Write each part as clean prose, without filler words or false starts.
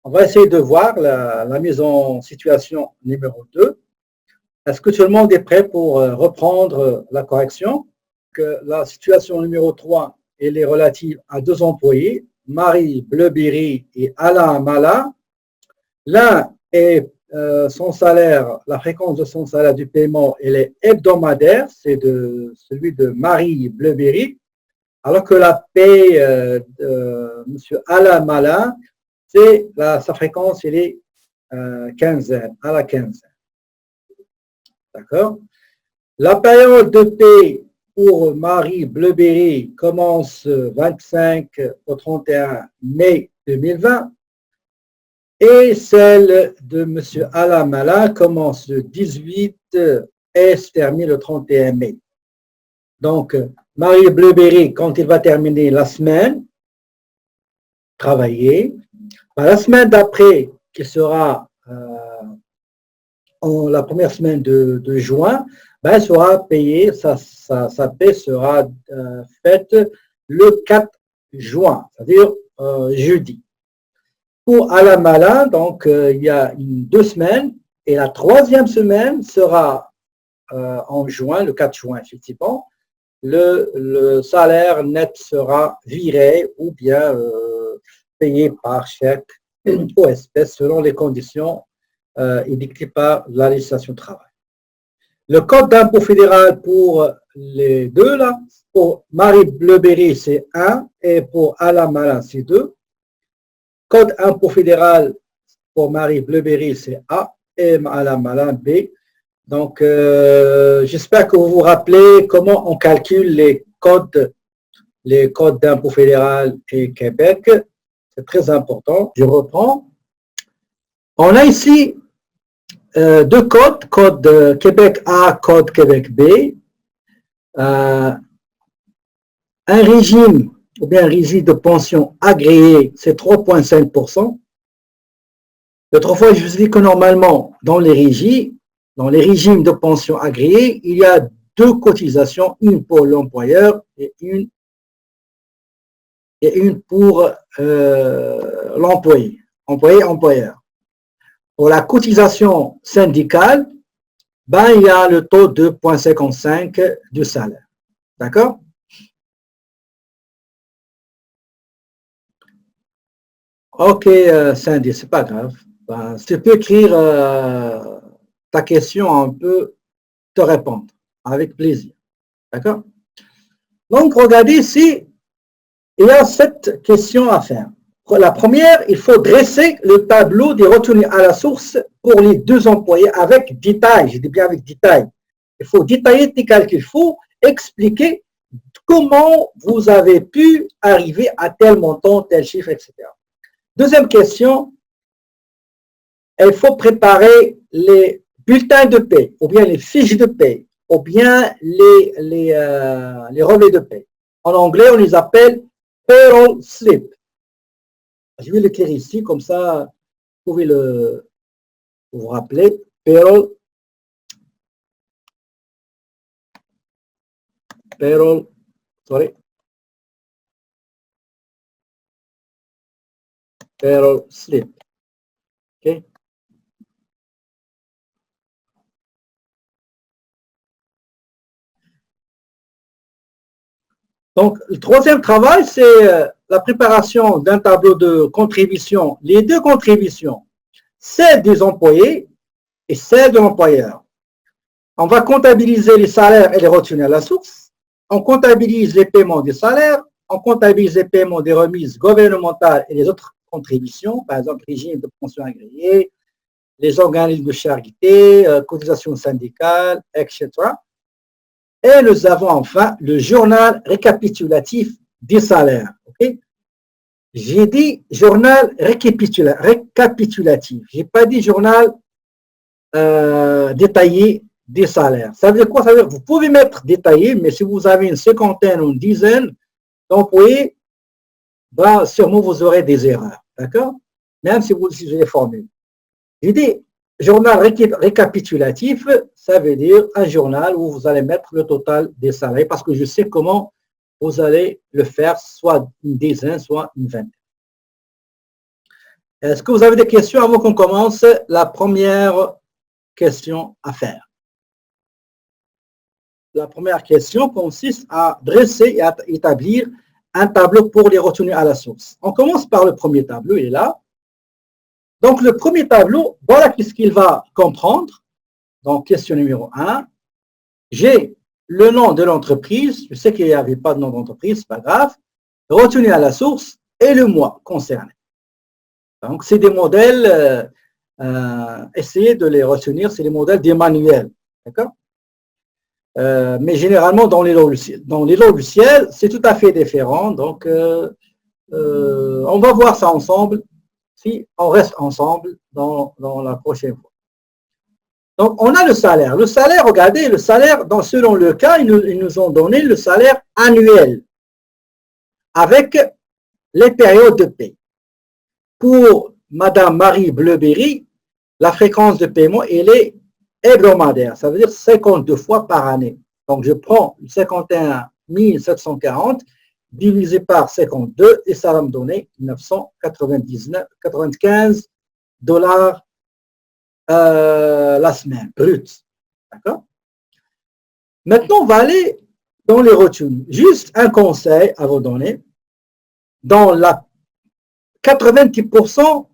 On va essayer de voir la mise en situation numéro 2. Est-ce que tout le monde est prêt pour reprendre la correction? Que la situation numéro 3, elle est relative à deux employés, Marie Bleuberry et Alain Mala. L'un est son salaire, la fréquence de son salaire du paiement, elle est hebdomadaire, c'est celui de Marie Bleuberry, alors que la paie de M. Alain Mala, sa fréquence, elle est quinzaine, à la quinzaine. D'accord? La période de paie pour Marie Bleuberry commence 25 au 31 mai 2020 et celle de M. Alain Mala commence le 18 et se termine le 31 mai. Donc, Marie Bleuberry, quand il va terminer la semaine, travailler, la semaine d'après, qui sera la première semaine de juin, ben, elle sera payée, sa paie sera faite le 4 juin, c'est-à-dire jeudi. Pour Alain Mala, donc il y a 2 semaines, et la troisième semaine sera en juin, le 4 juin effectivement, le salaire net sera viré ou bien payé par chèque ou espèce selon les conditions édictées par la législation du travail. Le code d'impôt fédéral pour les deux, là, pour Marie Bleuberry, c'est 1 et pour Alain Mala, c'est 2. Code impôt fédéral pour Marie Bleuberry, c'est A et Alain Mala, B. Donc, j'espère que vous vous rappelez comment on calcule les codes d'impôt fédéral et Québec. C'est très important. Je reprends. On a ici deux codes, code Québec A, code Québec B. Un régime ou bien un régime de pension agréé, c'est 3,5%. L'autre fois, je vous ai dit que normalement, dans les régimes de pension agréés, il y a deux cotisations, une pour l'employeur et une pour l'employé, employeur. Pour la cotisation syndicale, ben, il y a le taux de 2,55 du salaire. D'accord? Ok, Cindy, c'est pas grave. Ben, si tu peux écrire ta question, on peut te répondre avec plaisir. D'accord? Donc, regardez ici, il y a 7 questions à faire. La première, il faut dresser le tableau des retenues à la source pour les deux employés avec détail. Je dis bien avec détail. Il faut détailler tes calculs. Il faut expliquer comment vous avez pu arriver à tel montant, tel chiffre, etc. Deuxième question, il faut préparer les bulletins de paie, ou bien les fiches de paie, ou bien les relevés de paie. En anglais, on les appelle payroll slip. Je vais l'écrire ici, comme ça, vous pouvez vous rappeler. Payroll slip. OK? Donc, le troisième travail, c'est la préparation d'un tableau de contribution. Les deux contributions, celle des employés et celle de l'employeur. On va comptabiliser les salaires et les retenues à la source. On comptabilise les paiements des salaires. On comptabilise les paiements des remises gouvernementales et les autres contributions, par exemple, régime de pension agréé, les organismes de charité, cotisations syndicales, etc. Et nous avons enfin le journal récapitulatif des salaires. Okay? J'ai dit journal récapitulatif. Je n'ai pas dit journal détaillé des salaires. Ça veut dire quoi? Ça veut dire que vous pouvez mettre détaillé, mais si vous avez une cinquantaine ou une dizaine d'employés, ben, sûrement vous aurez des erreurs. D'accord? Même si vous utilisez les formules. J'ai dit journal récapitulatif, ça veut dire un journal où vous allez mettre le total des salaires parce que je sais comment vous allez le faire, soit une dizaine, soit une vingtaine. Est-ce que vous avez des questions avant qu'on commence la première question à faire? La première question consiste à dresser et à établir un tableau pour les retenues à la source. On commence par le premier tableau, il est là. Donc, le premier tableau, voilà ce qu'il va comprendre. Donc, question numéro 1. J'ai le nom de l'entreprise, je sais qu'il n'y avait pas de nom d'entreprise, c'est pas grave, retenu à la source et le mois concerné. Donc, c'est des modèles, essayez de les retenir, c'est des modèles des manuels. D'accord? Mais généralement, dans les logiciels, c'est tout à fait différent. Donc, on va voir ça ensemble, si on reste ensemble dans la prochaine fois. Donc, on a le salaire. Le salaire, regardez, le salaire, selon le cas, ils nous ont donné le salaire annuel avec les périodes de paie. Pour Madame Marie Bleuberry, la fréquence de paiement, elle est hebdomadaire. Ça veut dire 52 fois par année. Donc, je prends 51 740 divisé par 52 et ça va me donner 995 dollars la semaine, brut. D'accord? Maintenant, on va aller dans les retenues. Juste un conseil à vous donner. Dans la 90%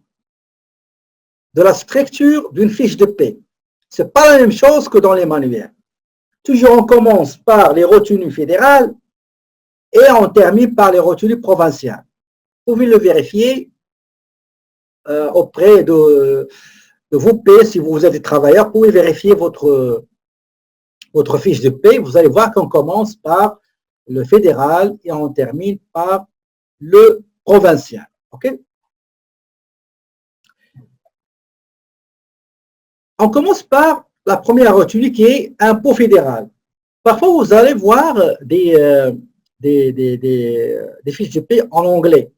de la structure d'une fiche de paie, ce n'est pas la même chose que dans les manuels. Toujours, on commence par les retenues fédérales et on termine par les retenues provinciales. Vous pouvez le vérifier auprès de vos paies, si vous êtes travailleur, vous pouvez vérifier votre fiche de paie. Vous allez voir qu'on commence par le fédéral et on termine par le provincial. OK? On commence par la première retenue qui est impôt fédéral. Parfois, vous allez voir des fiches de paie en anglais.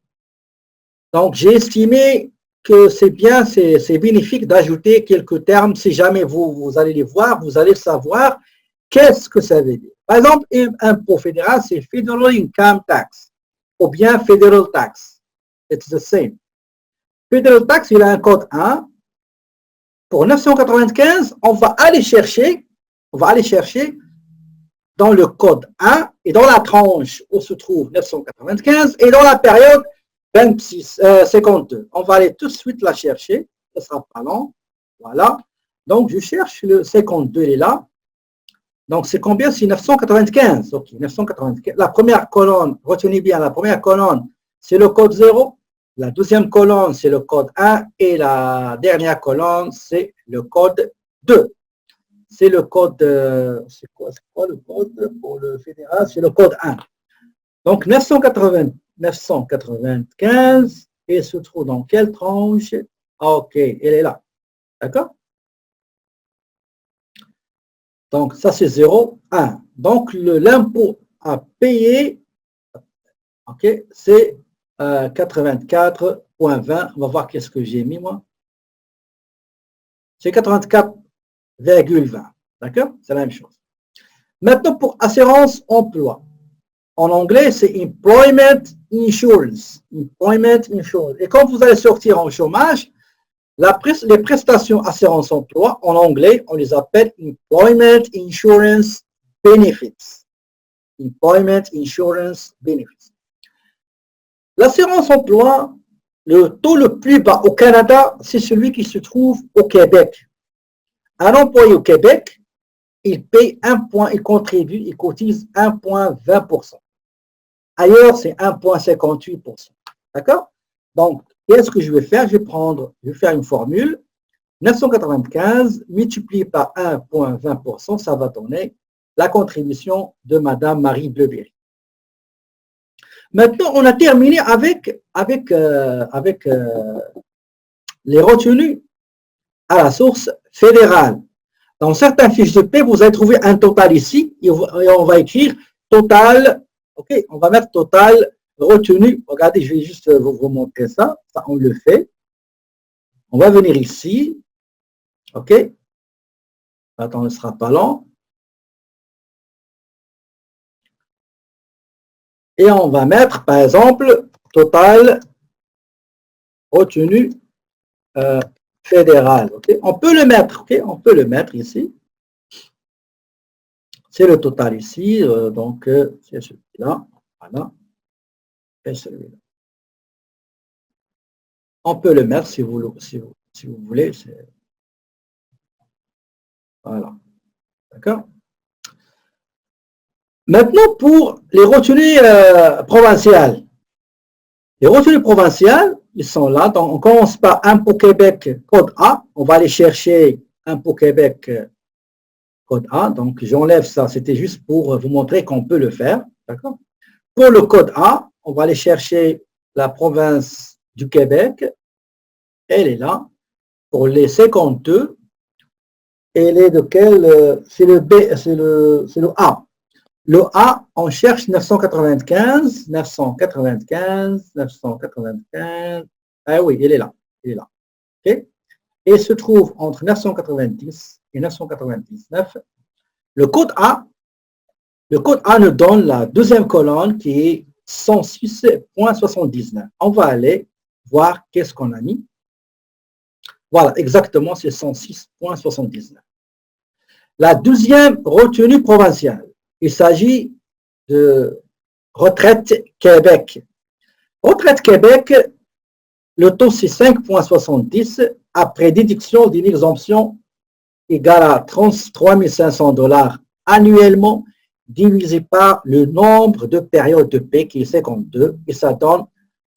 Donc, j'ai estimé que c'est bien, c'est bénéfique d'ajouter quelques termes. Si jamais vous allez les voir, vous allez savoir qu'est-ce que ça veut dire. Par exemple, impôt fédéral, c'est Federal Income Tax ou bien Federal Tax. It's the same. Federal Tax, il a un code 1. Pour 995, on va aller chercher dans le code 1 et dans la tranche où se trouve 995 et dans la période 52. On va aller tout de suite la chercher. Ce ne sera pas long. Voilà. Donc, je cherche le 52, il est là. Donc, c'est combien? C'est 995. OK, 995. La première colonne, retenez bien, la première colonne, c'est le code 0. La deuxième colonne, c'est le code 1. Et la dernière colonne, c'est le code 2. C'est le code, c'est quoi le code pour le fédéral? C'est le code 1. Donc, 995, et se trouve dans quelle tranche? OK, elle est là. D'accord? Donc, ça, c'est 0, 1. Donc, l'impôt à payer, OK, c'est 84,20. On va voir qu'est-ce que j'ai mis, moi. C'est 84,20. D'accord? C'est la même chose. Maintenant, pour assurance emploi. En anglais, c'est Employment Insurance. Employment Insurance. Et quand vous allez sortir en chômage, les prestations assurance emploi, en anglais, on les appelle Employment Insurance Benefits. Employment Insurance Benefits. L'assurance emploi, le taux le plus bas au Canada, c'est celui qui se trouve au Québec. Un employé au Québec, il paye 1 point, il contribue, il cotise 1,20%. Ailleurs, c'est 1,58%. D'accord? Donc, qu'est-ce que je vais faire? Je vais faire une formule. 995 multiplié par 1,20%, ça va donner la contribution de Madame Marie Bleuberry. Maintenant, on a terminé avec les retenues à la source fédérale. Dans certaines fiches de paie, vous allez trouver un total ici et on va écrire total. OK, on va mettre total retenu. Regardez, je vais juste vous montrer ça. Ça, on le fait. On va venir ici. OK. Attends, ne sera pas long. Et on va mettre, par exemple, total retenu fédéral. Okay? On peut le mettre, okay? On peut le mettre ici. C'est le total ici, donc c'est celui-là. Voilà. Et celui-là. On peut le mettre si vous voulez. Voilà. D'accord? Maintenant, pour les retenues provinciales. Les retenues provinciales, ils sont là. Donc, on commence par impôt Québec, code A. On va aller chercher impôt Québec, code A. Donc, j'enlève ça. C'était juste pour vous montrer qu'on peut le faire. D'accord? Pour le code A, on va aller chercher la province du Québec. Elle est là. Pour les 52, elle est de quel? C'est le B, c'est le A. Le A, on cherche 995. Ah oui, il est là. Il est là. Okay? Et il se trouve entre 990 et 999. Le code A nous donne la deuxième colonne qui est 106.79. On va aller voir qu'est-ce qu'on a mis. Voilà, exactement, c'est 106.79. La deuxième retenue provinciale, il s'agit de Retraite Québec. Retraite Québec, le taux c'est 5.70 après déduction d'une exemption égale à 33 500 $ annuellement divisé par le nombre de périodes de paie qui est 52 et ça donne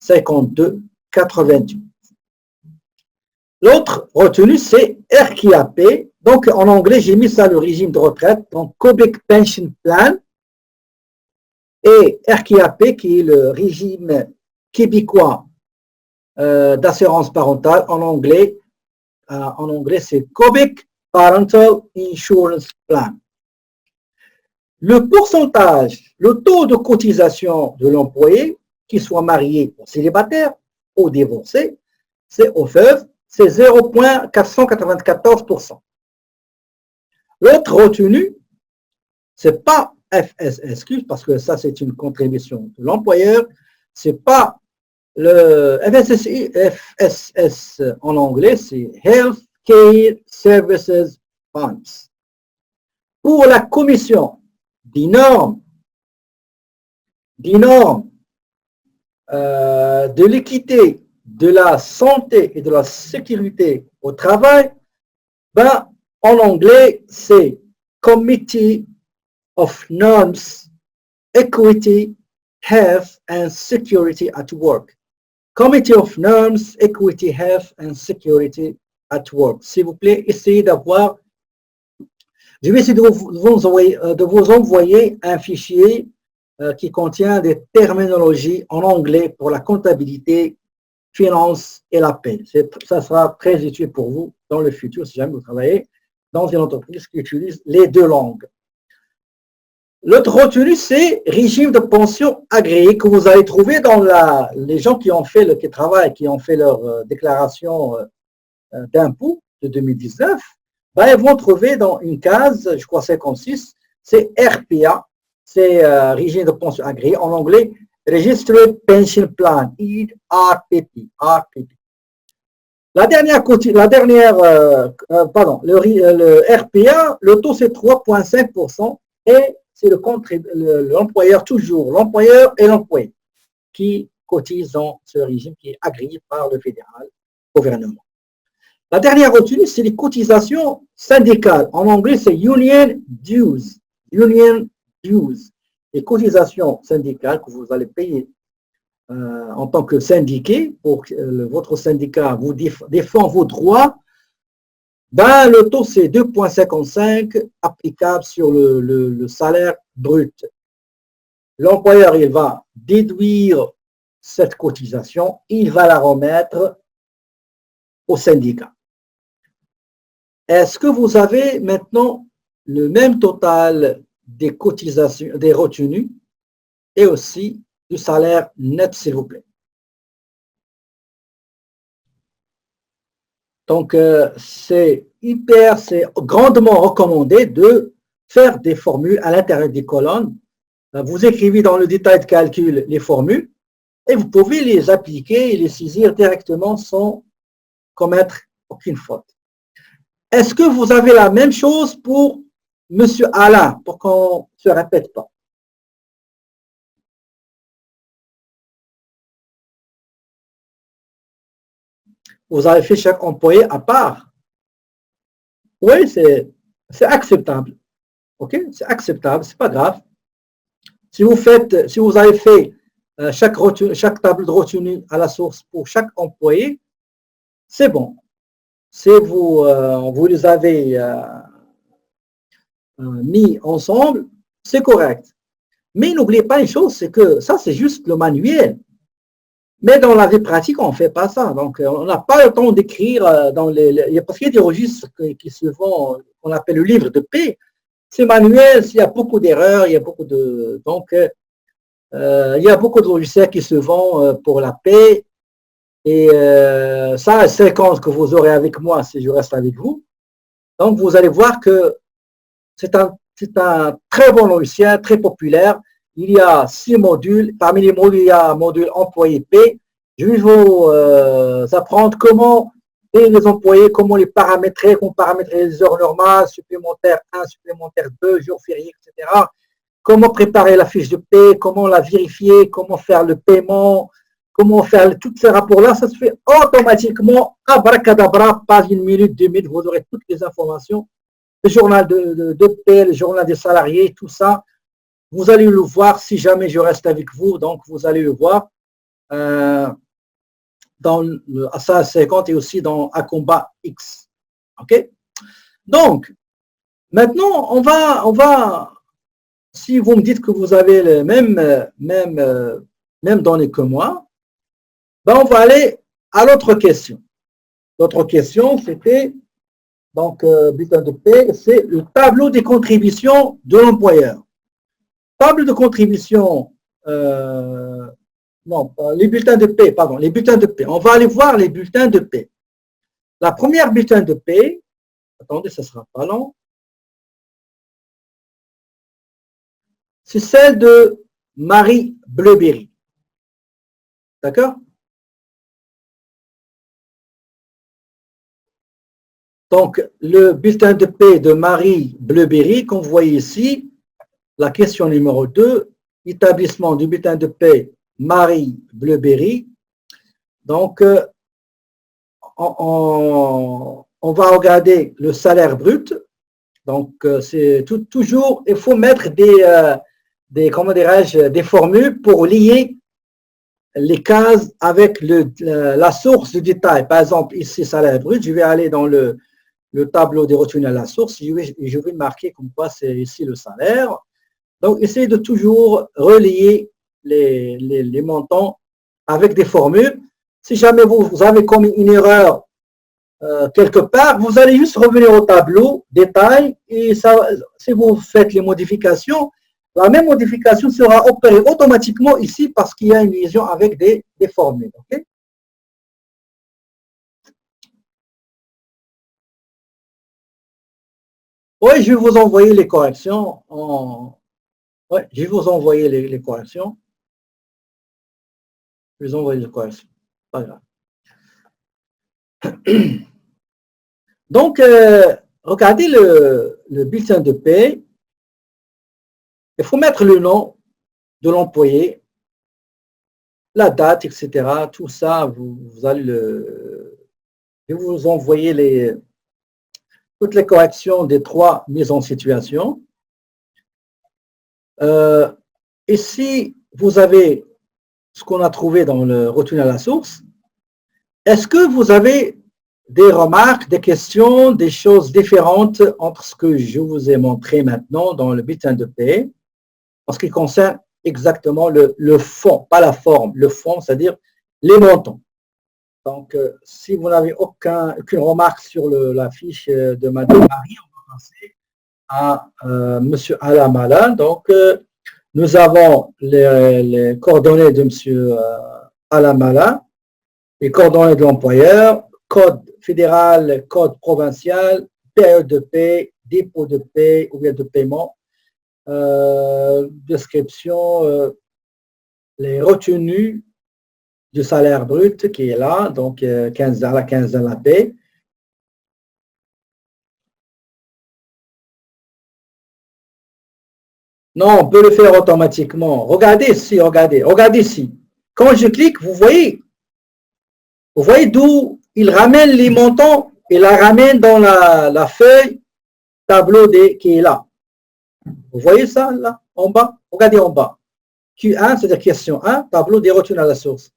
52,88. L'autre retenue, c'est RQAP. Donc, en anglais, j'ai mis ça le régime de retraite, donc Quebec Pension Plan, et RQAP, qui est le régime québécois d'assurance parentale. En anglais c'est Quebec Parental Insurance Plan. Le pourcentage, le taux de cotisation de l'employé, qu'il soit marié ou célibataire ou divorcé, c'est au veuve, c'est 0,494%. L'autre retenue, ce n'est pas FSSQ, parce que ça, c'est une contribution de l'employeur. Ce n'est pas le FSS en anglais, c'est Health Care Services Funds. Pour la commission des normes de l'équité, de la santé et de la sécurité au travail, ben, en anglais, c'est Committee of Norms, Equity, Health and Security at Work. Committee of Norms, Equity, Health and Security at Work. S'il vous plaît, essayez d'avoir. Je vais essayer de vous envoyer un fichier qui contient des terminologies en anglais pour la comptabilité, finance et la paie. Ça sera très utile pour vous dans le futur si jamais vous travaillez dans une entreprise qui utilise les deux langues. L'autre retenue, c'est régime de pension agréé que vous allez trouver dans les gens qui ont fait qui travaillent, qui ont fait leur déclaration d'impôt de 2019. Ben, ils vont trouver dans une case, je crois 56, c'est RPA, c'est régime de pension agréé en anglais, Registered Pension Plan, RPP. Le RPA, le taux c'est 3,5% et c'est l'employeur toujours, l'employeur et l'employé qui cotisent dans ce régime qui est agréé par le fédéral gouvernement. La dernière retenue, c'est les cotisations syndicales. En anglais, c'est Union Dues. Union Dues. Les cotisations syndicales que vous allez payer en tant que syndiqué pour que votre syndicat vous défend vos droits. Ben, le taux, c'est 2,55 applicable sur le salaire brut. L'employeur, il va déduire cette cotisation, il va la remettre au syndicat. Est-ce que vous avez maintenant le même total des cotisations, des retenues et aussi du salaire net, s'il vous plaît? Donc, c'est grandement recommandé de faire des formules à l'intérieur des colonnes. Vous écrivez dans le détail de calcul les formules et vous pouvez les appliquer et les saisir directement sans commettre aucune faute. Est-ce que vous avez la même chose pour Monsieur Alain, pour qu'on ne se répète pas? Vous avez fait chaque employé à part? Oui, c'est acceptable. OK? C'est acceptable, c'est pas grave. Si vous avez fait chaque table de retenue à la source pour chaque employé, c'est bon. Si vous les avez mis ensemble, c'est correct. Mais n'oubliez pas une chose, c'est que ça, c'est juste le manuel. Mais dans la vie pratique, on ne fait pas ça. Donc, on n'a pas le temps d'écrire parce qu'il y a des registres qui se font, qu'on appelle le livre de paix. C'est manuel, il y a beaucoup d'erreurs, il y a beaucoup de... Donc, il y a beaucoup de logiciels qui se vendent pour la paix. Et ça, c'est quand que vous aurez avec moi si je reste avec vous. Donc, vous allez voir que c'est un très bon logiciel, très populaire. Il y a 6 modules. Parmi les modules, il y a un module employé P. Je vais vous apprendre comment payer les employés, comment les paramétrer, comment paramétrer les heures normales, supplémentaires 1, supplémentaire 2, jours fériés, etc. Comment préparer la fiche de paie, comment la vérifier, comment faire le paiement, comment faire tous ces rapports-là. Ça se fait automatiquement, abracadabra, pas une minute, 2 minutes, vous aurez toutes les informations. Le journal de paie, le journal des salariés, tout ça. Vous allez le voir si jamais je reste avec vous, donc vous allez le voir dans le SAS 50 et aussi dans Acomba X. OK? Donc, maintenant, on va, si vous me dites que vous avez les même données que moi, ben on va aller à l'autre question. L'autre question, c'était, donc, bulletin de paie, c'est le tableau des contributions de l'employeur. Table de contribution, non, les bulletins de paie, pardon, les bulletins de paie. On va aller voir les bulletins de paie. La première bulletin de paie, attendez, ça ne sera pas long, c'est celle de Marie Bleuberry. D'accord? Donc, le bulletin de paie de Marie Bleuberry, qu'on voit ici, la question numéro 2, établissement du bulletin de paie Marie Bleuberry. Donc, on va regarder le salaire brut. Donc, c'est toujours, il faut mettre comment dirais-je, des formules pour lier les cases avec la source du détail. Par exemple, ici, salaire brut, je vais aller dans le tableau des retenues à la source, je vais marquer comme quoi c'est ici le salaire. Donc, essayez de toujours relier les montants avec des formules. Si jamais vous avez commis une erreur quelque part, vous allez juste revenir au tableau, détail, et ça, si vous faites les modifications, la même modification sera opérée automatiquement ici parce qu'il y a une liaison avec des formules. Okay? Oui, je vais vous envoyer les corrections. Oui, je vais vous envoyer les corrections. Je vais vous envoyer les corrections. Pas grave. Donc, regardez le bulletin de paie. Il faut mettre le nom de l'employé, la date, etc. Tout ça, vous allez je vais vous envoyer toutes les corrections des 3 mises en situation. Ici, vous avez ce qu'on a trouvé dans le retenu à la source. Est-ce que vous avez des remarques, des questions, des choses différentes entre ce que je vous ai montré maintenant dans le bulletin de paie, en ce qui concerne exactement le fond, pas la forme, le fond, c'est-à-dire les montants. Donc, si vous n'avez aucune remarque sur la fiche de Madame Marie, on va passer à Monsieur Alamala. Donc, nous avons les coordonnées de Monsieur Alamala, les coordonnées de l'employeur, code fédéral, code provincial, période de paie, dépôt de paie ou bien de paiement, description, les retenues, du salaire brut qui est là, donc 15 à la quinzaine la paie. Non, on peut le faire automatiquement. Regardez ici, regardez ici. Quand je clique, vous voyez d'où il ramène les montants, il la ramène dans la feuille tableau qui est là. Vous voyez ça, là, en bas? Regardez en bas. Q1, c'est-à-dire question 1, tableau des retenues à la source.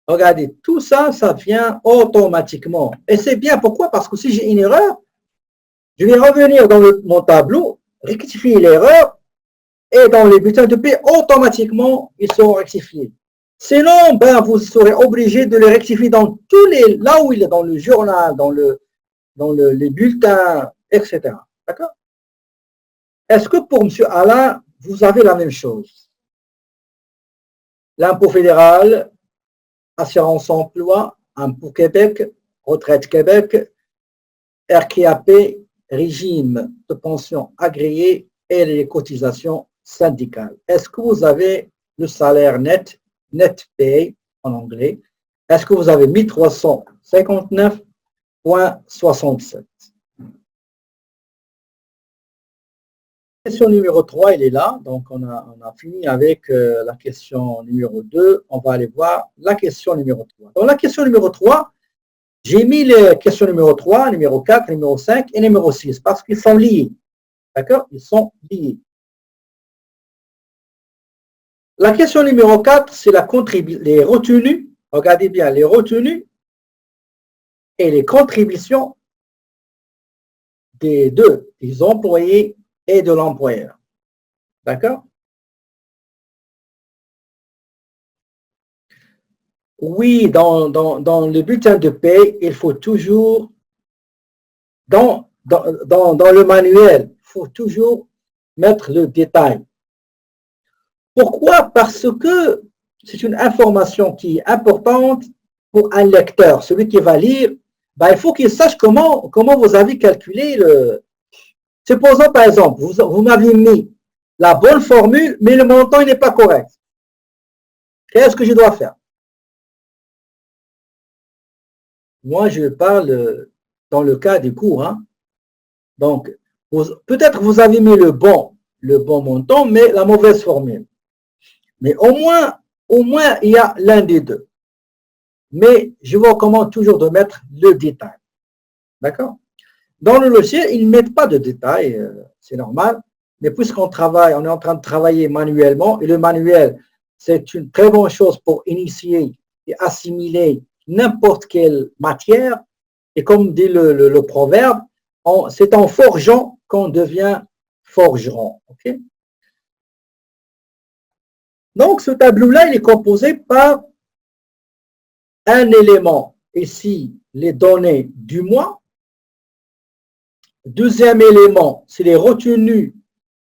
Regardez, tout ça, ça vient automatiquement. Et c'est bien, pourquoi? Parce que si j'ai une erreur, je vais revenir dans mon tableau, rectifier l'erreur, et dans les bulletins de paie, automatiquement, ils seront rectifiés. Sinon, ben, vous serez obligé de les rectifier dans tous les, là où il est, dans le journal, dans les bulletins, etc. D'accord? Est-ce que pour M. Alain, vous avez la même chose? L'impôt fédéral, assurance emploi, impôt Québec, retraite Québec, RQAP, régime de pension agréé et les cotisations syndicales. Est-ce que vous avez le salaire net, net pay en anglais? Est-ce que vous avez 1359,67? Question numéro 3, il est là. Donc, on a fini avec la question numéro 2. On va aller voir la question numéro 3. Dans la question numéro 3, j'ai mis les questions numéro 3, numéro 4, numéro 5 et numéro 6 parce qu'ils sont liés. D'accord? Ils sont liés. La question numéro 4, c'est les retenues. Regardez bien, les retenues et les contributions des deux, des employés et de l'employeur. D'accord? Oui, dans le bulletin de paie, il faut toujours, dans le manuel, il faut toujours mettre le détail. Pourquoi? Parce que c'est une information qui est importante pour un lecteur. Celui qui va lire, ben, il faut qu'il sache comment vous avez calculé le... Supposons par exemple, vous m'avez mis la bonne formule, mais le montant n'est pas correct. Qu'est-ce que je dois faire? Moi, je parle dans le cas des cours. Hein. Donc, peut-être vous avez mis le bon montant, mais la mauvaise formule. Mais au moins, il y a l'un des deux. Mais je vous recommande toujours de mettre le détail. D'accord? Dans le logiciel, ils ne mettent pas de détail, c'est normal. Mais puisqu'on travaille, on est en train de travailler manuellement, et le manuel, c'est une très bonne chose pour initier et assimiler n'importe quelle matière. Et comme dit le proverbe, c'est en forgeant qu'on devient forgeron. Okay? Donc, ce tableau-là, il est composé par un élément, ici, les données du mois. Deuxième élément, c'est les retenues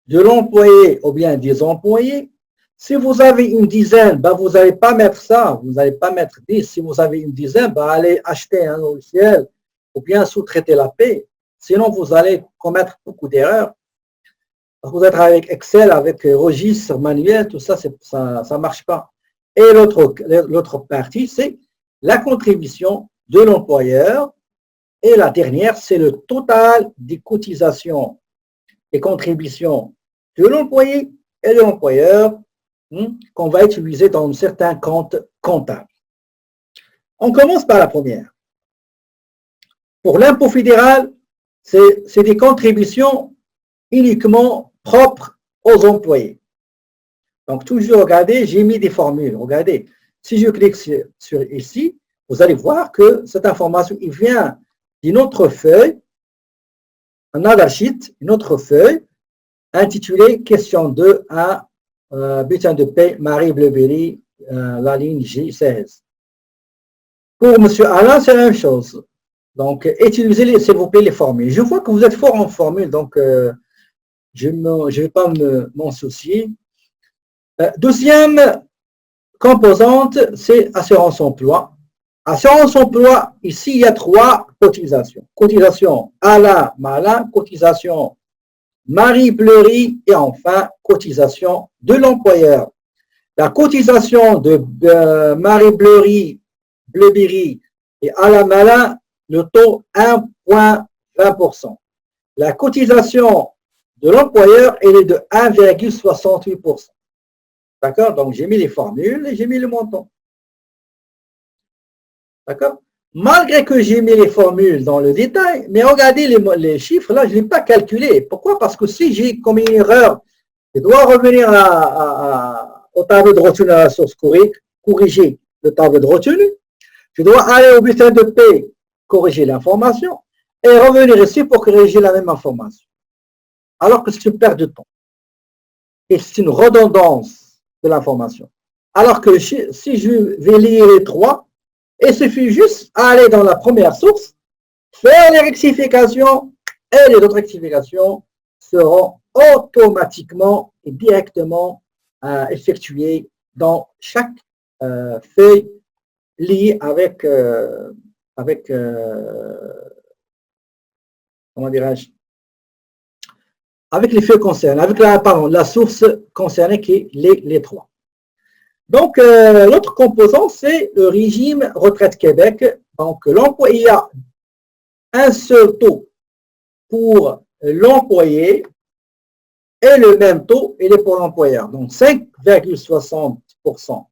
de l'employé ou bien des employés. Si vous avez une dizaine, ben vous n'allez pas mettre ça, vous n'allez pas mettre 10. Si vous avez une dizaine, ben allez acheter un logiciel ou bien sous-traiter la paie. Sinon, vous allez commettre beaucoup d'erreurs. Vous êtes avec Excel, avec registre manuel, tout ça, ça ne marche pas. Et l'autre partie, c'est la contribution de l'employeur. Et la dernière, c'est le total des cotisations et contributions de l'employé et de l'employeur qu'on va utiliser dans certains comptes comptables. On commence par la première. Pour l'impôt fédéral, c'est des contributions uniquement propres aux employés. Donc, toujours, regardez, j'ai mis des formules. Regardez, si je clique sur ici, vous allez voir que cette information, il vient d'une autre feuille, un other sheet, une autre feuille, intitulée question 2 à bulletin de paie Marie Bleuberry, la ligne J16. Pour M. Alain, c'est la même chose. Donc, utilisez, s'il vous plaît, les formules. Je vois que vous êtes fort en formules, donc je ne vais pas m'en soucier. Deuxième composante, c'est assurance emploi. Assurance emploi, ici, il y a 3 cotisations. Cotisation Alain Malin, cotisation Marie Bleury et enfin, cotisation de l'employeur. La cotisation de Marie Bleuberry et Alain Malin, le taux 1,20%. La cotisation de l'employeur, elle est de 1,68%. D'accord? Donc, j'ai mis les formules et j'ai mis le montant. D'accord? Malgré que j'ai mis les formules dans le détail, mais regardez les chiffres, là, je ne l'ai pas calculé. Pourquoi? Parce que si j'ai commis une erreur, je dois revenir au tableau de retenue à la source, corriger le tableau de retenue. Je dois aller au bulletin de paie, corriger l'information, et revenir ici pour corriger la même information. Alors que c'est une perte de temps. Et c'est une redondance de l'information. Alors que si je vais lire les trois, il suffit juste aller dans la première source, faire les rectifications, et les autres rectifications seront automatiquement et directement effectuées dans chaque feuille liée avec comment dirais-je, avec les feuilles concernées, avec la source concernée qui est les trois. Donc, l'autre composant, c'est le régime retraite Québec. Donc, l'employé a un seul taux pour l'employé et le même taux, il est pour l'employeur. Donc, 5,60%.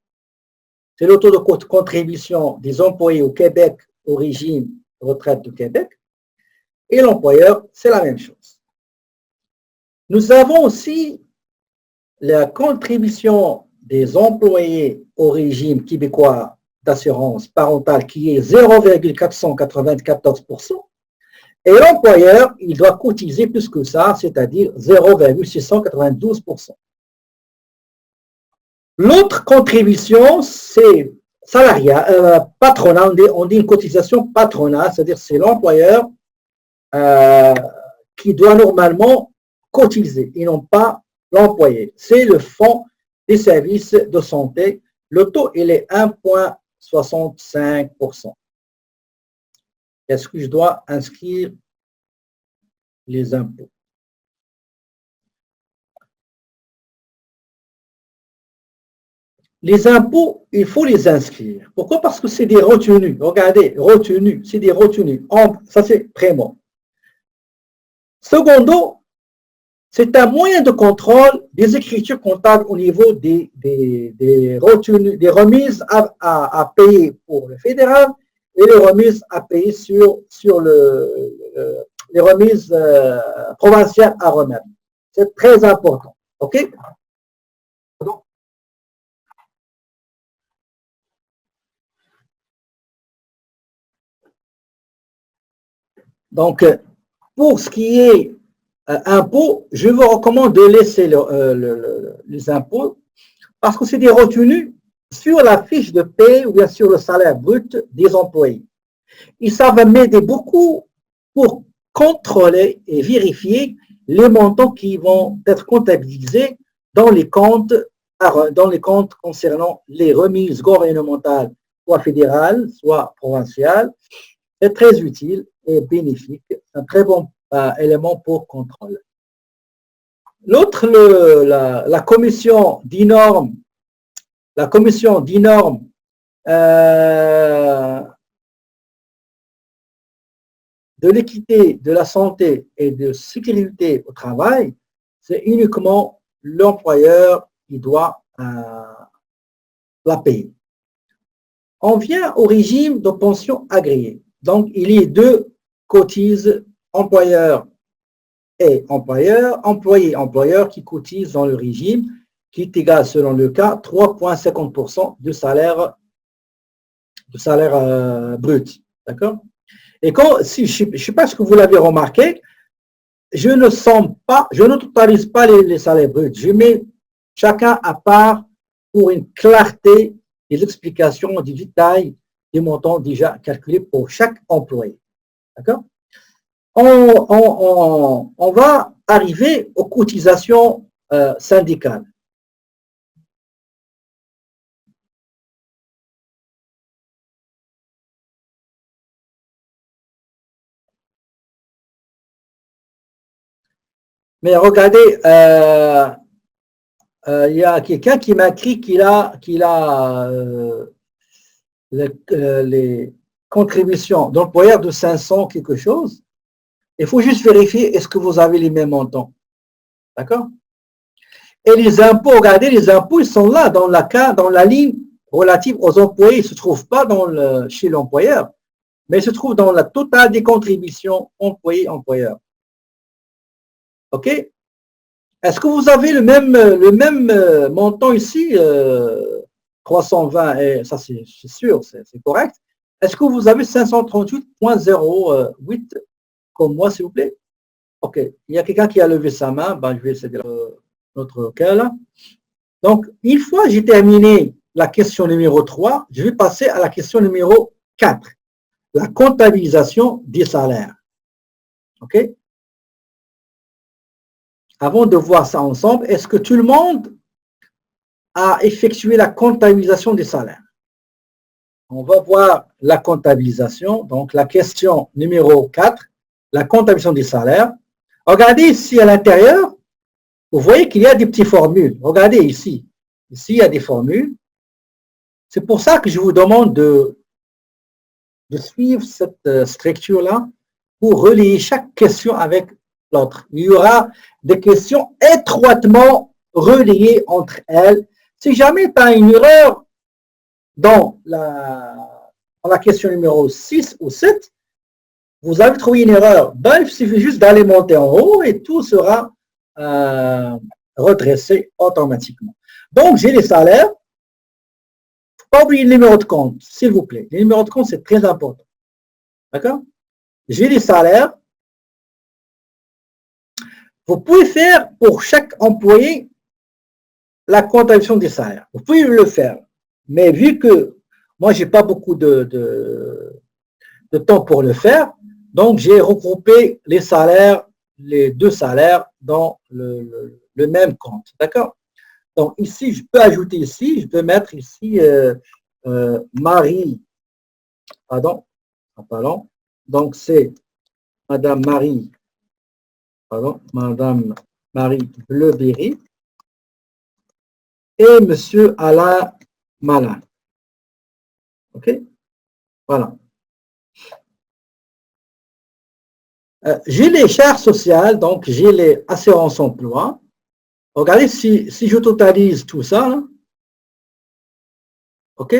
C'est le taux de contribution des employés au Québec au régime retraite du Québec. Et l'employeur, c'est la même chose. Nous avons aussi la contribution des employés au régime québécois d'assurance parentale qui est 0,494%. Et l'employeur, il doit cotiser plus que ça, c'est-à-dire 0,692%. L'autre contribution, c'est salariale, patronale, on dit une cotisation patronale, c'est-à-dire c'est l'employeur qui doit normalement cotiser et non pas l'employé. C'est le fonds des services de santé. Le taux, il est 1,65%. Est-ce que je dois inscrire les impôts? Les impôts, il faut les inscrire. Pourquoi? Parce que c'est des retenues. Regardez, retenues, c'est des retenues. Ça, c'est primo. Secondo, c'est un moyen de contrôle des écritures comptables au niveau des retenues, des remises à payer pour le fédéral et les remises à payer sur les remises provinciales à remettre. C'est très important. OK? Donc, pour ce qui est impôts, je vous recommande de laisser les impôts parce que c'est des retenues sur la fiche de paie ou bien sur le salaire brut des employés. Et ça va m'aider beaucoup pour contrôler et vérifier les montants qui vont être comptabilisés dans les comptes concernant les remises gouvernementales, soit fédérales, soit provinciales. C'est très utile et bénéfique, un très bon élément pour contrôle. L'autre, la commission d'INORM, de l'équité, de la santé et de sécurité au travail, c'est uniquement l'employeur qui doit la payer. On vient au régime de pension agréée. Donc, il y a deux cotises, employeur et employeur, employé-employeur qui cotisent dans le régime qui est égal, selon le cas, 3,50% du salaire brut. D'accord? Et si, je ne sais pas ce que vous l'avez remarqué, je ne totalise pas les salaires bruts. Je mets chacun à part pour une clarté des explications, du détail des montants déjà calculés pour chaque employé. D'accord? On va arriver aux cotisations syndicales. Mais regardez, il y a quelqu'un qui m'a écrit qu'il a les contributions d'employeurs de 500 quelque chose. Il faut juste vérifier est-ce que vous avez les mêmes montants. D'accord? Et les impôts, regardez, les impôts, ils sont là dans la ligne relative aux employés. Ils ne se trouvent pas chez l'employeur, mais ils se trouvent dans la totale des contributions employés-employeurs. OK? Est-ce que vous avez le même montant ici, 320, et ça c'est sûr, c'est correct. Est-ce que vous avez 538,08 comme moi, s'il vous plaît? OK. Il y a quelqu'un qui a levé sa main. Ben, je vais essayer de notre cas là. Donc, une fois j'ai terminé la question numéro 3, je vais passer à la question numéro 4, la comptabilisation des salaires. OK? Avant de voir ça ensemble, est-ce que tout le monde a effectué la comptabilisation des salaires? On va voir la comptabilisation. Donc, la question numéro 4, la comptabilisation des salaires. Regardez ici à l'intérieur, vous voyez qu'il y a des petites formules. Regardez ici. Ici, il y a des formules. C'est pour ça que je vous demande de suivre cette structure-là pour relier chaque question avec l'autre. Il y aura des questions étroitement reliées entre elles. Si jamais tu as une erreur dans la question numéro 6 ou 7, vous avez trouvé une erreur. Ben, il suffit juste d'aller monter en haut et tout sera redressé automatiquement. Donc, j'ai les salaires. Il ne faut pas oublier le numéro de compte, s'il vous plaît. Le numéro de compte, c'est très important. D'accord? J'ai les salaires. Vous pouvez faire pour chaque employé la comptabilisation des salaires. Vous pouvez le faire. Mais vu que moi, je n'ai pas beaucoup de temps pour le faire, donc j'ai regroupé les salaires, les deux salaires dans le même compte. D'accord? Donc ici, je peux ajouter ici, je peux mettre ici Marie, pardon, donc c'est Madame Marie Bleuberry et Monsieur Alain Malin. OK? Voilà. J'ai les charges sociales, donc j'ai les assurances emploi. Regardez, si je totalise tout ça, là, OK?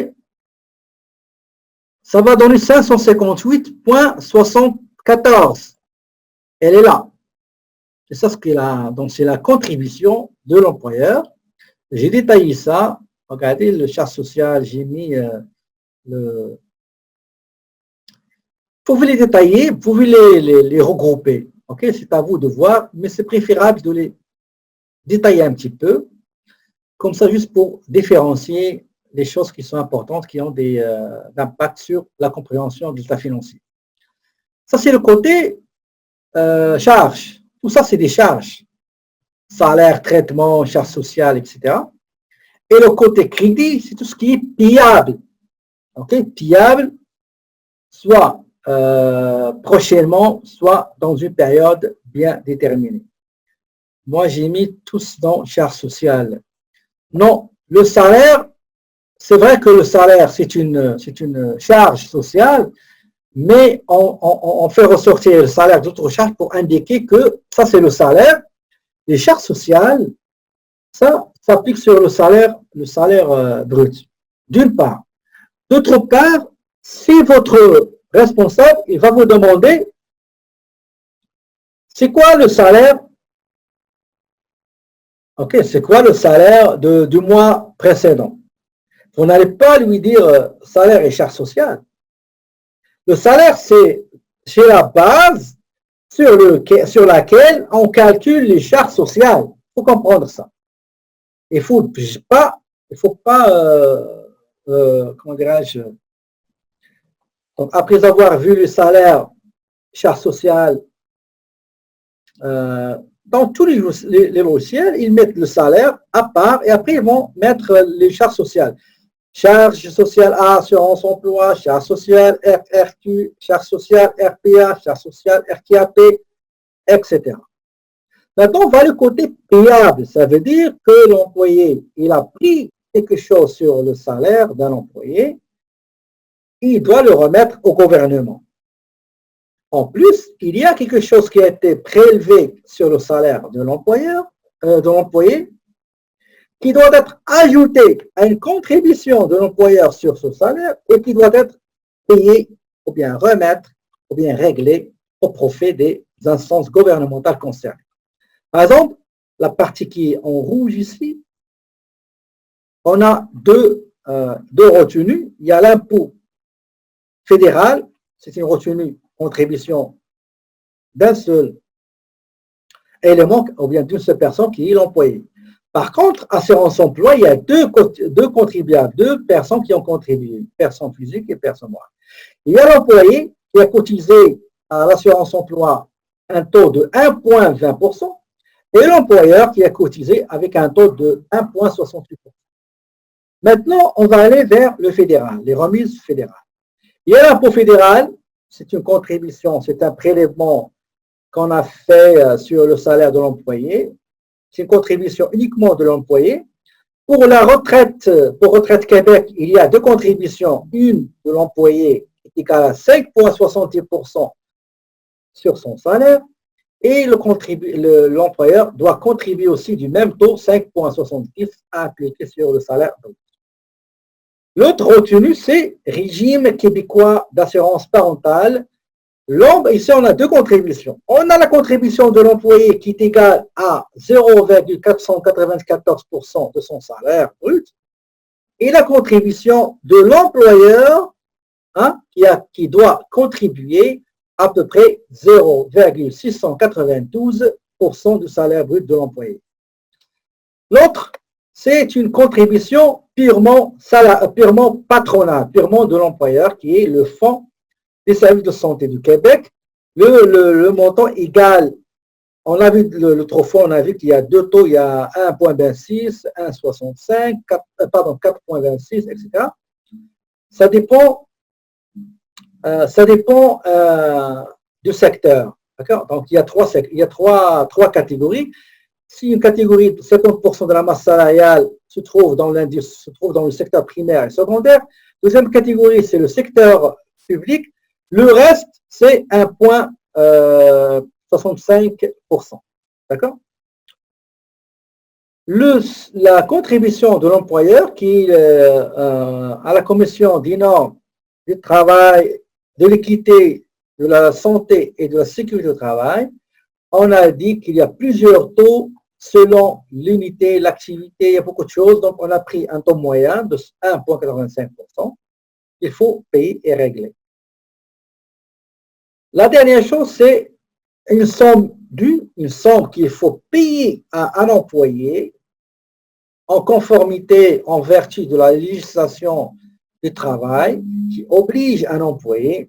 Ça va donner 558,74. Elle est là. C'est ça ce qu'il a. Donc, c'est la contribution de l'employeur. J'ai détaillé ça. Regardez le charge sociale, j'ai mis le. Vous pouvez les détailler, vous pouvez les regrouper. OK? C'est à vous de voir, mais c'est préférable de les détailler un petit peu, comme ça, juste pour différencier les choses qui sont importantes, qui ont des impacts sur la compréhension de l'état financier. Ça, c'est le côté charge. Tout ça, c'est des charges. Salaire, traitement, charges sociales, etc. Et le côté crédit, c'est tout ce qui est payable. OK? Payable, soit prochainement, soit dans une période bien déterminée. Moi, j'ai mis tous dans charges sociales. Non, le salaire, c'est vrai que le salaire, c'est une charge sociale, mais on fait ressortir le salaire d'autres charges pour indiquer que ça, c'est le salaire. Les charges sociales, ça s'applique sur le salaire brut, d'une part. D'autre part, si votre responsable, il va vous demander, c'est quoi le salaire? OK, c'est quoi le salaire du mois précédent? Vous n'allez pas lui dire salaire et charge sociale. Le salaire, c'est la base sur laquelle on calcule les charges sociales. Il faut comprendre ça. Il ne faut pas comment dirais-je, donc après avoir vu le salaire, charges sociales, dans tous les logiciels, ils mettent le salaire à part et après ils vont mettre les charges sociales. Charge sociale A, assurance emploi, charge sociale RRQ, charge sociale RPA, charge sociale RQAP, etc. Maintenant, on va le côté payable. Ça veut dire que l'employé, il a pris quelque chose sur le salaire d'un employé, il doit le remettre au gouvernement. En plus, il y a quelque chose qui a été prélevé sur le salaire de l'employeur, de l'employé, qui doit être ajouté à une contribution de l'employeur sur ce salaire et qui doit être payé ou bien remettre ou bien réglé au profit des instances gouvernementales concernées. Par exemple, la partie qui est en rouge ici, on a deux retenues. Il y a l'impôt fédéral, c'est une retenue contribution d'un seul élément ou bien d'une seule personne qui est l'employé. Par contre, assurance emploi, il y a deux contribuables, deux personnes qui ont contribué, personne physique et personne morale. Il y a l'employé qui a cotisé à l'assurance emploi un taux de 1,20% et l'employeur qui a cotisé avec un taux de 1,68%. Maintenant, on va aller vers le fédéral, les remises fédérales. Il y a l'impôt fédéral, c'est une contribution, c'est un prélèvement qu'on a fait sur le salaire de l'employé. C'est une contribution uniquement de l'employé. Pour la retraite, pour Retraite Québec, il y a deux contributions. Une de l'employé qui est égale à 5,70% sur son salaire et l'employeur doit contribuer aussi du même taux, 5,70 à appliquer sur le salaire. L'autre retenue, c'est régime québécois d'assurance parentale. Ici, on a deux contributions. On a la contribution de l'employé qui est égale à 0,494% de son salaire brut et la contribution de l'employeur qui doit contribuer à peu près 0,692% du salaire brut de l'employé. L'autre, c'est une contribution purement patronale, purement de l'employeur, qui est le Fonds des services de santé du Québec. Le montant égal, on a vu l'autre fois, on a vu qu'il y a deux taux, il y a 1,26, 1,65, 4,26, etc. Ça dépend du secteur. Donc, il y a trois catégories. Si une catégorie de 50% de la masse salariale se trouve dans le secteur primaire et secondaire, deuxième catégorie, c'est le secteur public. Le reste, c'est 1,65%. D'accord? La contribution de l'employeur qui à la commission des normes du travail, de l'équité, de la santé et de la sécurité au travail, on a dit qu'il y a plusieurs taux selon l'unité, l'activité, il y a beaucoup de choses. Donc, on a pris un taux moyen de 1,85%. Il faut payer et régler. La dernière chose, c'est une somme due, une somme qu'il faut payer à un employé en conformité, en vertu de la législation du travail qui oblige un employé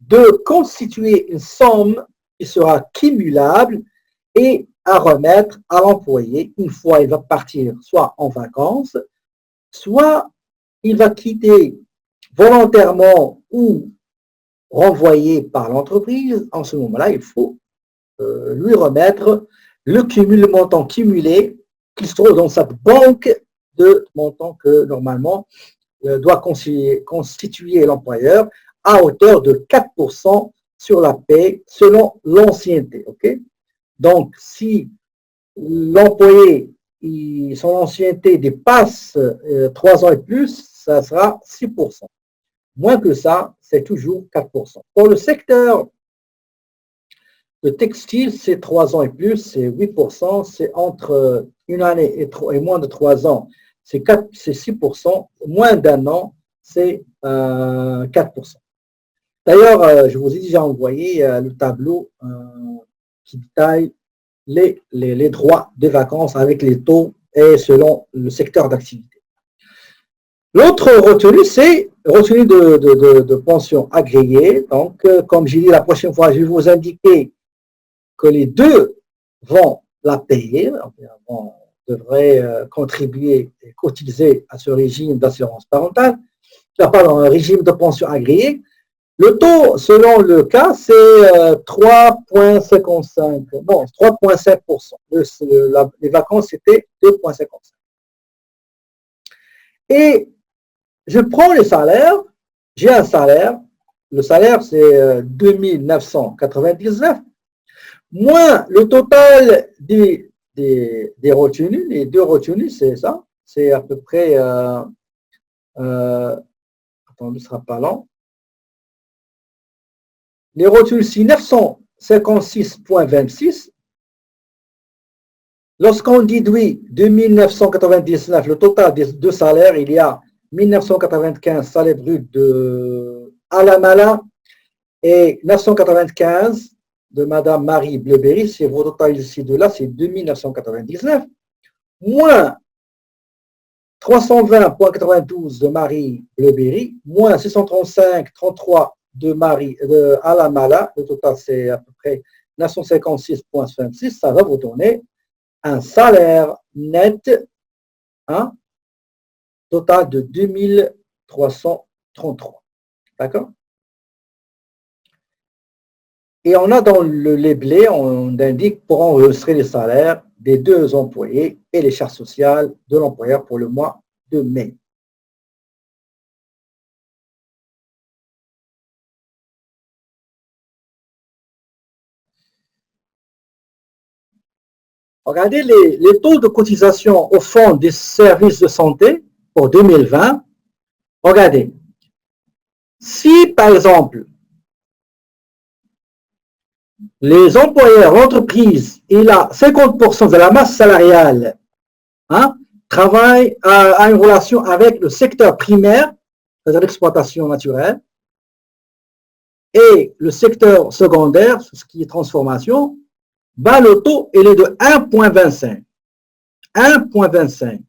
de constituer une somme qui sera cumulable et à remettre à l'employé une fois il va partir soit en vacances, soit il va quitter volontairement ou renvoyé par l'entreprise. En ce moment-là, il faut lui remettre le montant cumulé qui se trouve dans sa banque de montant que normalement doit constituer l'employeur à hauteur de 4% sur la paie selon l'ancienneté. Okay? Donc, si l'employé, son ancienneté dépasse 3 ans et plus, ça sera 6%. Moins que ça, c'est toujours 4%. Pour le secteur de textile, c'est 3 ans et plus, c'est 8%. C'est entre une année et moins de 3 ans, c'est 6%. Moins d'un an, c'est 4%. D'ailleurs, je vous ai déjà envoyé le tableau qui détaille les droits de vacances avec les taux et selon le secteur d'activité. L'autre retenue, c'est retenue de pension agréée. Donc, comme j'ai dit la prochaine fois, je vais vous indiquer que les deux vont la payer, devraient contribuer et cotiser à ce régime d'assurance parentale, pardon, un régime de pension agréée. Le taux, selon le cas, c'est 3,55. Bon, 3,5%. Les vacances, c'était 2,55. Et je prends les salaires. J'ai un salaire. Le salaire, c'est 2999. Moins le total des retenues. Les deux retenues, c'est ça. C'est à peu près... attendez, ce ne sera pas lent. Les retenues, c'est 956,26. Lorsqu'on déduit 2999, le total des deux salaires, il y a 1995 salaire brut de Alamala et 995 de Madame Marie Bleuberry. C'est votre total ici de là, c'est 2999. Moins 320,92 de Marie Bleuberry, moins 635,33 de Marie Alamala. Le total, c'est à peu près 956,26. Ça va vous donner un salaire net total de 2333. D'accord? Et on a dans le labelé, on indique pour enregistrer les salaires des deux employés et les charges sociales de l'employeur pour le mois de mai. Regardez les taux de cotisation au fonds des services de santé pour 2020. Regardez. Si, par exemple, les employeurs, l'entreprise, il a 50% de la masse salariale, travaille à une relation avec le secteur primaire, c'est-à-dire l'exploitation naturelle, et le secteur secondaire, ce qui est transformation, le taux il est de 1,25. 1,25.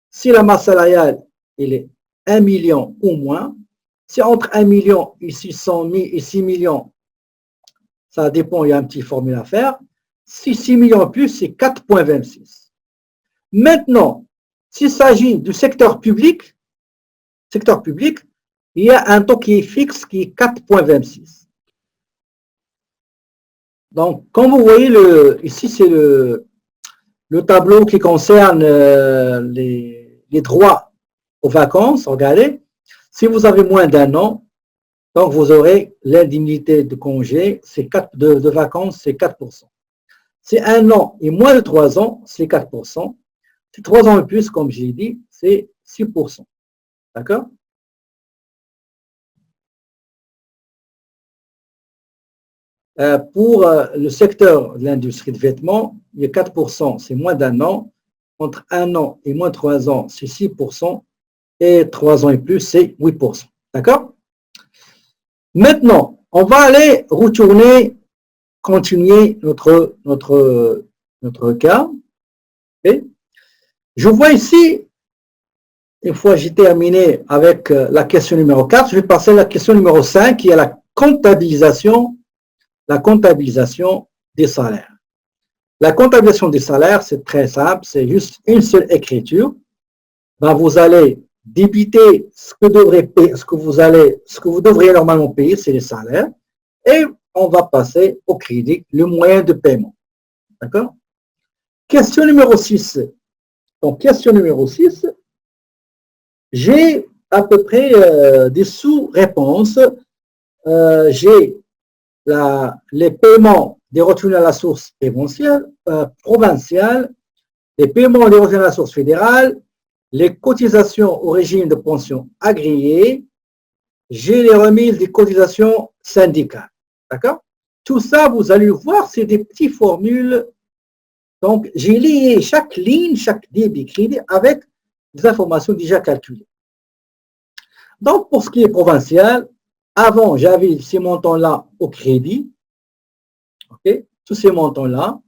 Si la masse salariale il est 1 million ou moins, c'est entre 1 million et 600 000 et 6 millions, ça dépend, il y a un petit formule à faire. Si 6 millions plus, c'est 4,26. Maintenant, s'il s'agit du secteur public, il y a un taux qui est fixe qui est 4,26. Donc, comme vous voyez, ici, c'est le tableau qui concerne les droits aux vacances. Regardez, si vous avez moins d'un an, donc vous aurez l'indemnité de congé, de vacances, c'est 4%. C'est 1 an et moins de 3 ans, c'est 4%. C'est 3 ans et plus, comme j'ai dit, c'est 6%. D'accord? Pour le secteur de l'industrie de vêtements, il y a 4%, c'est moins d'1 an. Entre 1 an et moins de 3 ans, c'est 6%. Et 3 ans et plus, c'est 8%. D'accord? Maintenant, on va aller retourner, continuer notre cas. Okay? Je vois ici, une fois j'ai terminé avec la question numéro 4, je vais passer à la question numéro 5, qui est la comptabilisation des salaires. La comptabilisation des salaires, c'est très simple, c'est juste une seule écriture. Vous allez débiter ce que vous devriez normalement payer, c'est les salaires, et on va passer au crédit, le moyen de paiement. D'accord? Question numéro 6. Donc, question numéro 6, j'ai à peu près des sous-réponses. J'ai les paiements des retenues à la source provinciale, les paiements des retenues à la source fédérale, les cotisations au régime de pension agréé, j'ai les remises des cotisations syndicales. D'accord? Tout ça, vous allez voir, c'est des petites formules. Donc, j'ai lié chaque ligne, chaque débit crédit avec des informations déjà calculées. Donc, pour ce qui est provincial, avant, j'avais ces montants-là au crédit. Okay? Tous ces montants-là,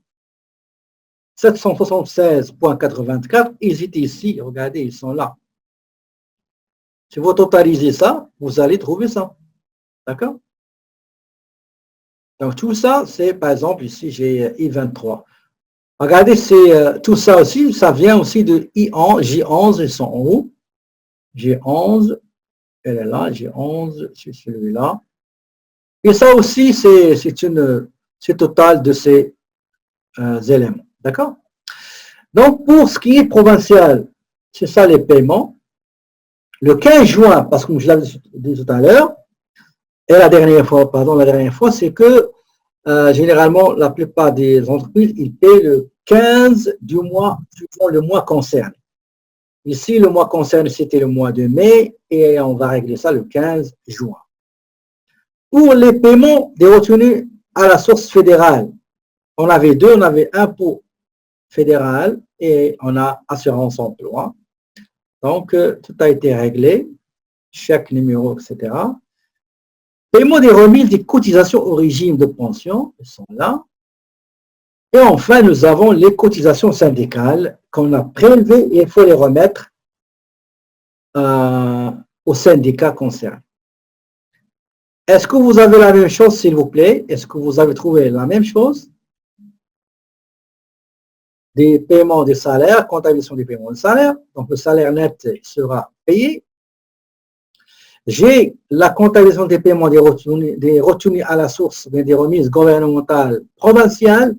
776,84, ils étaient ici, regardez, ils sont là. Si vous totalisez ça, vous allez trouver ça. D'accord? Donc, tout ça, c'est, par exemple, ici, j'ai I23. Regardez, c'est tout ça aussi, ça vient aussi de J11, ils sont en haut. J11, Elle est là, j'ai 11, c'est celui-là. Et ça aussi, c'est total de ces éléments. D'accord? Donc, pour ce qui est provincial, c'est ça les paiements. Le 15 juin, parce que je l'avais dit tout à l'heure, et la dernière fois, c'est que généralement, la plupart des entreprises, ils paient le 15 du mois suivant le mois concerné. Ici, le mois concerné, c'était le mois de mai, et on va régler ça le 15 juin. Pour les paiements des retenues à la source fédérale, on avait deux, on avait impôt fédéral et on a assurance emploi. Donc, tout a été réglé, chaque numéro, etc. Paiement des remises des cotisations au régime de pension, elles sont là. Et enfin, nous avons les cotisations syndicales qu'on a prélevées et il faut les remettre au syndicat concerné. Est-ce que vous avez la même chose, s'il vous plaît? Est-ce que vous avez trouvé la même chose? Des paiements des salaires, comptabilisation des paiements de salaire. Donc, le salaire net sera payé. J'ai la comptabilisation des paiements des retenues à la source, des remises gouvernementales provinciales,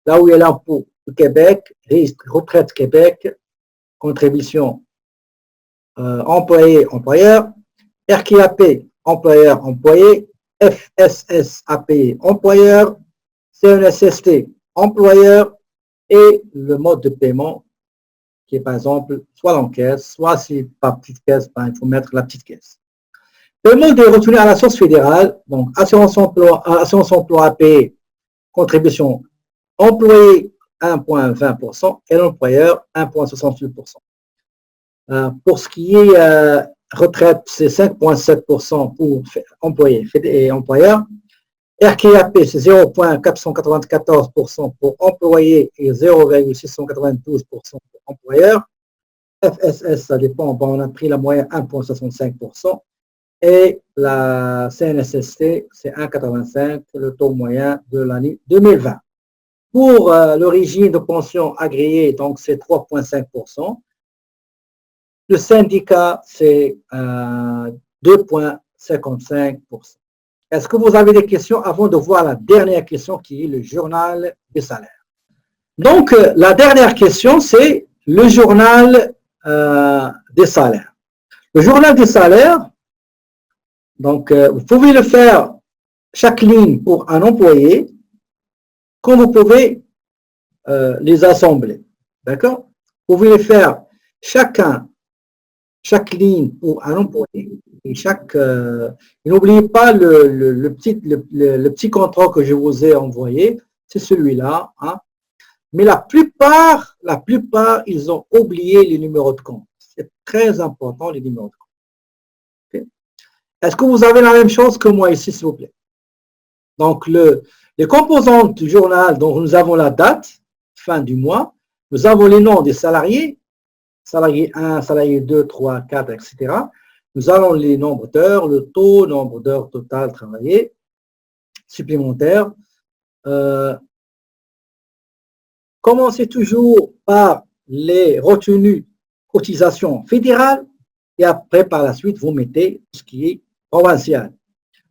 là où il y a l'impôt du Québec, retraite Québec, contribution employé-employeur, RQAP, employeur-employé, FSSAP, employeur, CNSST, employeur, et le mode de paiement qui est par exemple soit l'encaisse, soit si pas petite caisse, ben, il faut mettre la petite caisse. Paiement des retenues à la source fédérale, donc assurance emploi à payer, contribution employé 1,20% et l'employeur 1,68%. Pour ce qui est retraite, c'est 5,7% pour employés et employeurs. RQAP, c'est 0,494% pour employés et 0,692% pour employeurs. FSS, ça dépend, bon, on a pris la moyenne 1,65%. Et la CNSST, c'est 1,85, le taux moyen de l'année 2020. Pour le régime de pension agréé, donc c'est 3,5%. Le syndicat, c'est 2,55%. Est-ce que vous avez des questions avant de voir la dernière question qui est le journal des salaires? Donc, la dernière question, c'est le journal des salaires. Le journal des salaires, donc, vous pouvez le faire chaque ligne pour un employé, comme vous pouvez les assembler. D'accord? Vous pouvez les faire chaque ligne pour un employé. Et n'oubliez pas le petit contrat que je vous ai envoyé, c'est celui-là. Hein. Mais la plupart, ils ont oublié les numéros de compte. C'est très important, les numéros de compte. Okay. Est-ce que vous avez la même chose que moi ici, s'il vous plaît? Donc, les composantes du journal, dont nous avons la date, fin du mois, nous avons les noms des salariés, salarié 1, salarié 2, 3, 4, etc. Nous avons les nombres d'heures, le taux, nombre d'heures totales travaillées, supplémentaires. Commencez toujours par les retenues cotisations fédérales et après, par la suite, vous mettez ce qui est provincial.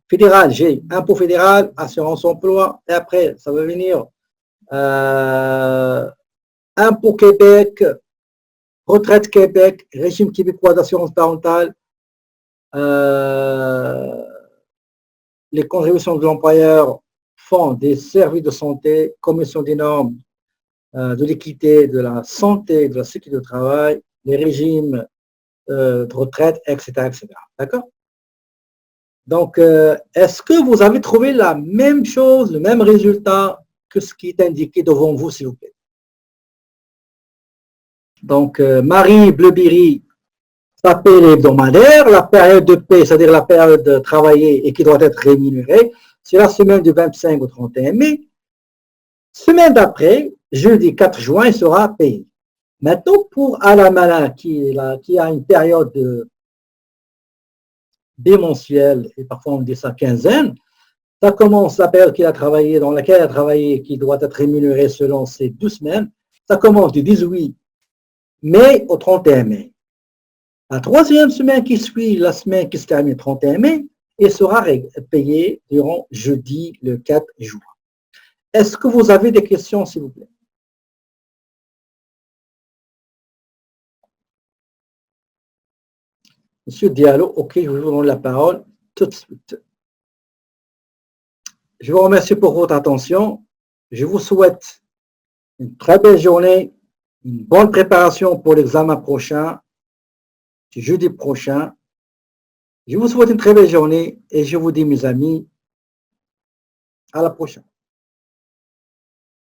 Fédéral, j'ai impôt fédéral, assurance emploi, et après, ça va venir impôt Québec, retraite Québec, régime québécois d'assurance parentale, les contributions de l'employeur, fonds des services de santé, commission des normes de l'équité, de la santé, de la sécurité du travail, les régimes de retraite, etc. etc. D'accord? Donc, est-ce que vous avez trouvé la même chose, le même résultat que ce qui est indiqué devant vous, s'il vous plaît? Donc, Marie Bleuberry, ça paie l'hebdomadaire, la période de paie, c'est-à-dire la période travaillée et qui doit être rémunérée, c'est la semaine du 25 au 31 mai. Semaine d'après, jeudi 4 juin, il sera payé. Maintenant, pour Alain Malin, qui a une période bimensuelle, et parfois on dit ça quinzaine, ça commence la période qu'il a travaillé, dans laquelle il a travaillé, qui doit être rémunérée selon ces 2 semaines, ça commence du 18 mai au 31 mai. La troisième semaine qui suit la semaine qui se termine le 31 mai, il sera payé durant jeudi le 4 juin. Est-ce que vous avez des questions, s'il vous plaît? Monsieur Diallo, ok, je vous donne la parole tout de suite. Je vous remercie pour votre attention. Je vous souhaite une très belle journée, une bonne préparation pour l'examen prochain, jeudi prochain. Je vous souhaite une très belle journée et je vous dis, mes amis, à la prochaine.